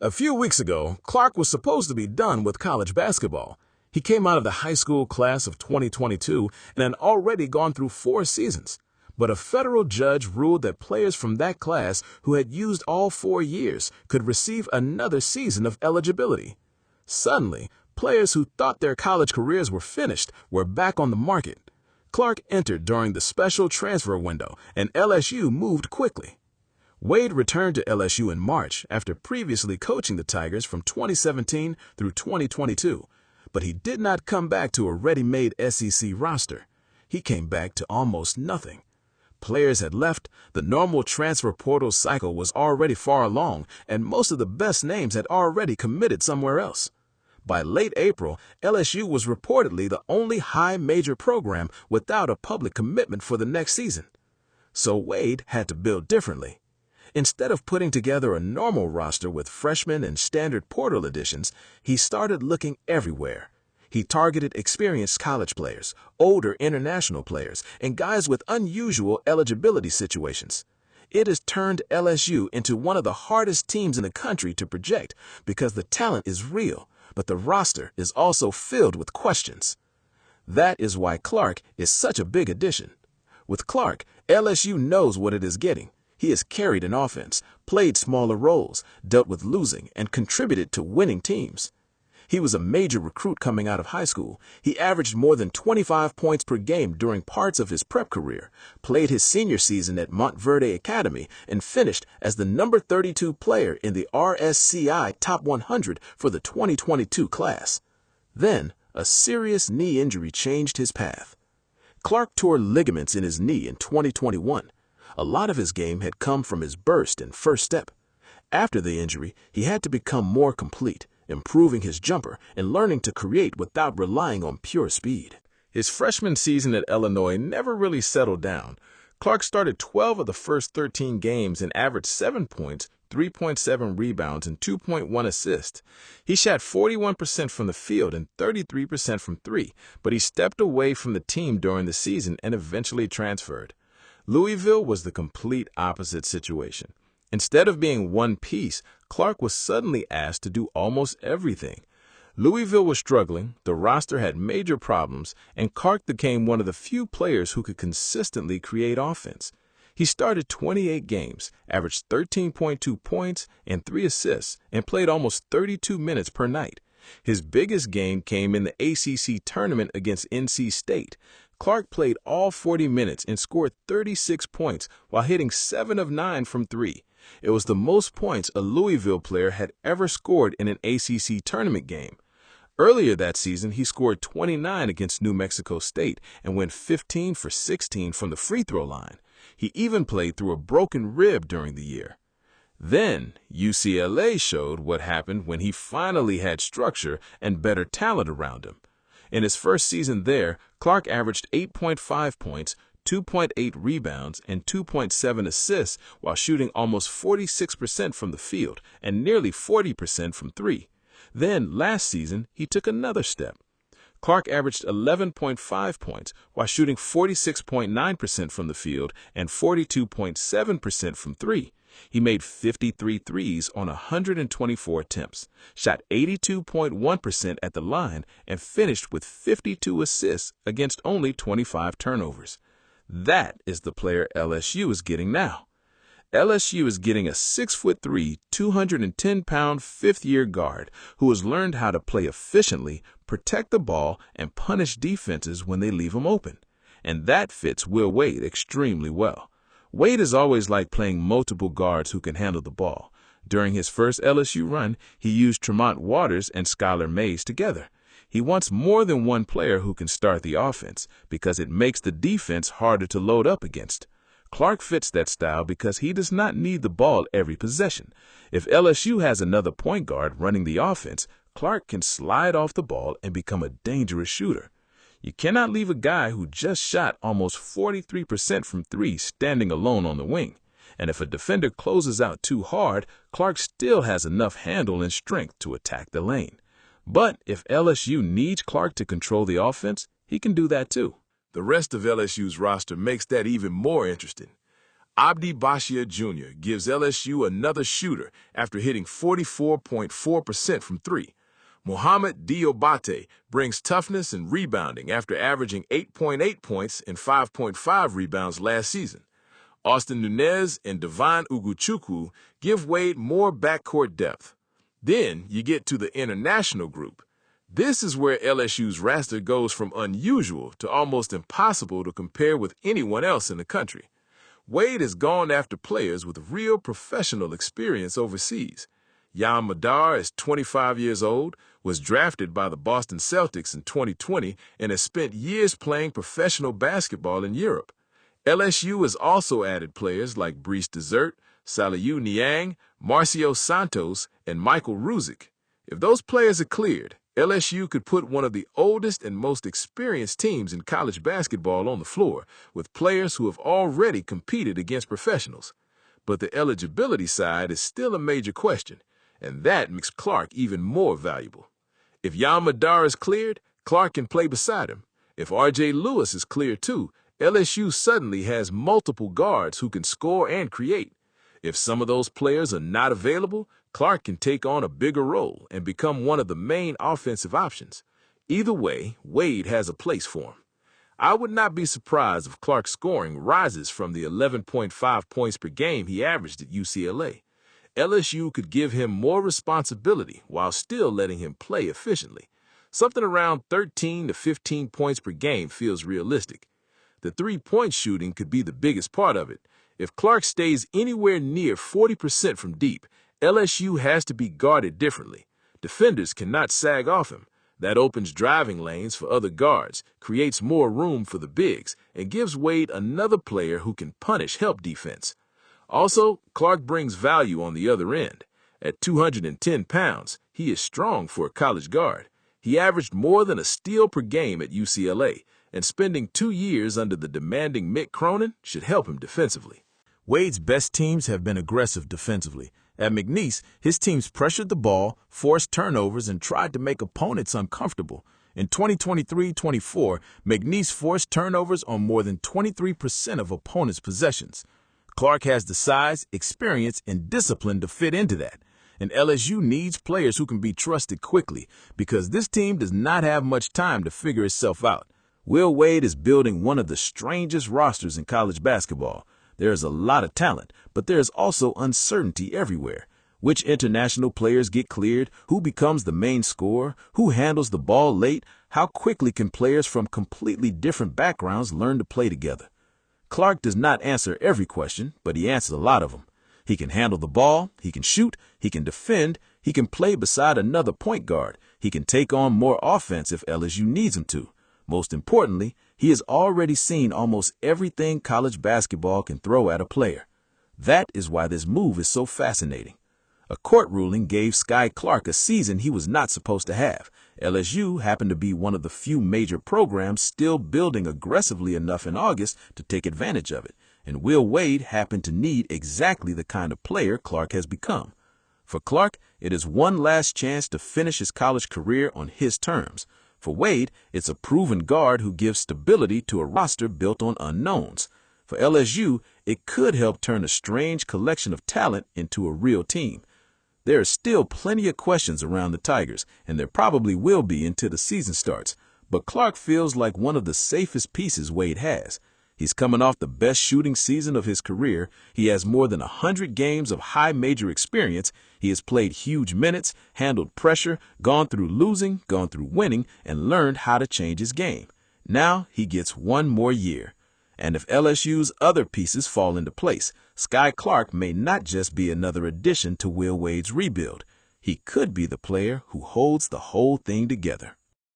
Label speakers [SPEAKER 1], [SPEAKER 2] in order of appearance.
[SPEAKER 1] A few weeks ago, Clark was supposed to be done with college basketball. He came out of the high school class of 2022 and had already gone through 4 seasons. But a federal judge ruled that players from that class who had used all 4 years could receive another season of eligibility. Suddenly, players who thought their college careers were finished were back on the market. Clark entered during the special transfer window, and LSU moved quickly. Wade returned to LSU in March after previously coaching the Tigers from 2017 through 2022, but he did not come back to a ready-made SEC roster. He came back to almost nothing. Players had left, the normal transfer portal cycle was already far along, and most of the best names had already committed somewhere else. By late April, LSU was reportedly the only high major program without a public commitment for the next season. So Wade had to build differently. Instead of putting together a normal roster with freshmen and standard portal additions, he started looking everywhere. He targeted experienced college players, older international players, and guys with unusual eligibility situations. It has turned LSU into one of the hardest teams in the country to project because the talent is real, but the roster is also filled with questions. That is why Clark is such a big addition. With Clark, LSU knows what it is getting. He has carried an offense, played smaller roles, dealt with losing, and contributed to winning teams. He was a major recruit coming out of high school. He averaged more than 25 points per game during parts of his prep career, played his senior season at Montverde Academy, and finished as the number 32 player in the RSCI Top 100 for the 2022 class. Then, a serious knee injury changed his path. Clark tore ligaments in his knee in 2021. A lot of his game had come from his burst and first step. After the injury, he had to become more complete, improving his jumper and learning to create without relying on pure speed. His freshman season at Illinois never really settled down. Clark started 12 of the first 13 games and averaged 7 points, 3.7 rebounds, and 2.1 assists. He shot 41% from the field and 33% from 3, but he stepped away from the team during the season and eventually transferred. Louisville was the complete opposite situation. Instead of being one piece, Clark was suddenly asked to do almost everything. Louisville was struggling, the roster had major problems, and Clark became one of the few players who could consistently create offense. He started 28 games, averaged 13.2 points and 3 assists, and played almost 32 minutes per night. His biggest game came in the ACC tournament against NC State. Clark played all 40 minutes and scored 36 points while hitting 7 of 9 from 3. It was the most points a Louisville player had ever scored in an ACC tournament game. Earlier that season, he scored 29 against New Mexico State and went 15 for 16 from the free throw line. He even played through a broken rib during the year. Then, UCLA showed what happened when he finally had structure and better talent around him. In his first season there, Clark averaged 8.5 points, 2.8 rebounds, and 2.7 assists while shooting almost 46% from the field and nearly 40% from 3. Then, last season, he took another step. Clark averaged 11.5 points while shooting 46.9% from the field and 42.7% from 3. He made 53 threes on 124 attempts, shot 82.1% at the line, and finished with 52 assists against only 25 turnovers. That is the player LSU is getting now. LSU is getting a 6'3", 210-pound fifth-year guard who has learned how to play efficiently, protect the ball, and punish defenses when they leave him open. And that fits Will Wade extremely well. Wade has always liked playing multiple guards who can handle the ball. During his first LSU run, he used Tremont Waters and Skylar Mays together. He wants more than one player who can start the offense because it makes the defense harder to load up against. Clark fits that style because he does not need the ball every possession. If LSU has another point guard running the offense, Clark can slide off the ball and become a dangerous shooter. You cannot leave a guy who just shot almost 43% from 3 standing alone on the wing. And if a defender closes out too hard, Clark still has enough handle and strength to attack the lane. But if LSU needs Clark to control the offense, he can do that too. The rest of LSU's roster makes that even more interesting. Abdi Bashir Jr. gives LSU another shooter after hitting 44.4% from three. Mohamed Diobate brings toughness and rebounding after averaging 8.8 points and 5.5 rebounds last season. Austin Nunez and Devon Ugochukwu give Wade more backcourt depth. Then you get to the international group. This is where LSU's roster goes from unusual to almost impossible to compare with anyone else in the country. Wade has gone after players with real professional experience overseas. Yam Madar is 25 years old, was drafted by the Boston Celtics in 2020, and has spent years playing professional basketball in Europe. LSU has also added players like Brees Desert, Saliu Niang, Marcio Santos, and Michael Ruzic. If those players are cleared, LSU could put one of the oldest and most experienced teams in college basketball on the floor, with players who have already competed against professionals. But the eligibility side is still a major question, and that makes Clark even more valuable. If Yam Madar is cleared, Clark can play beside him. If R.J. Lewis is cleared too, LSU suddenly has multiple guards who can score and create. If some of those players are not available, Clark can take on a bigger role and become one of the main offensive options. Either way, Wade has a place for him. I would not be surprised if Clark's scoring rises from the 11.5 points per game he averaged at UCLA. LSU could give him more responsibility while still letting him play efficiently. Something around 13 to 15 points per game feels realistic. The three-point shooting could be the biggest part of it. If Clark stays anywhere near 40% from deep, LSU has to be guarded differently. Defenders cannot sag off him. That opens driving lanes for other guards, creates more room for the bigs, and gives Wade another player who can punish help defense. Also, Clark brings value on the other end. At 210 pounds, he is strong for a college guard. He averaged more than a steal per game at UCLA, and spending 2 years under the demanding Mick Cronin should help him defensively. Wade's best teams have been aggressive defensively. At McNeese, his teams pressured the ball, forced turnovers, and tried to make opponents uncomfortable. In 2023-24, McNeese forced turnovers on more than 23% of opponents' possessions. Clark has the size, experience, and discipline to fit into that. And LSU needs players who can be trusted quickly because this team does not have much time to figure itself out. Will Wade is building one of the strangest rosters in college basketball. There is a lot of talent, but there is also uncertainty everywhere. Which international players get cleared? Who becomes the main scorer? Who handles the ball late? How quickly can players from completely different backgrounds learn to play together? Clark does not answer every question, but he answers a lot of them. He can handle the ball, he can shoot, he can defend, he can play beside another point guard, he can take on more offense if LSU needs him to. Most importantly, he has already seen almost everything college basketball can throw at a player. That is why this move is so fascinating. A court ruling gave Skyy Clark a season he was not supposed to have. LSU happened to be one of the few major programs still building aggressively enough in August to take advantage of it, and Will Wade happened to need exactly the kind of player Clark has become. For Clark, it is one last chance to finish his college career on his terms. For Wade, it's a proven guard who gives stability to a roster built on unknowns. For LSU, it could help turn a strange collection of talent into a real team. There are still plenty of questions around the Tigers, and there probably will be until the season starts. But Clark feels like one of the safest pieces Wade has. He's coming off the best shooting season of his career. He has more than 100 games of high major experience. He has played huge minutes, handled pressure, gone through losing, gone through winning, and learned how to change his game. Now he gets one more year. And if LSU's other pieces fall into place, Skyy Clark may not just be another addition to Will Wade's rebuild. He could be the player who holds the whole thing together.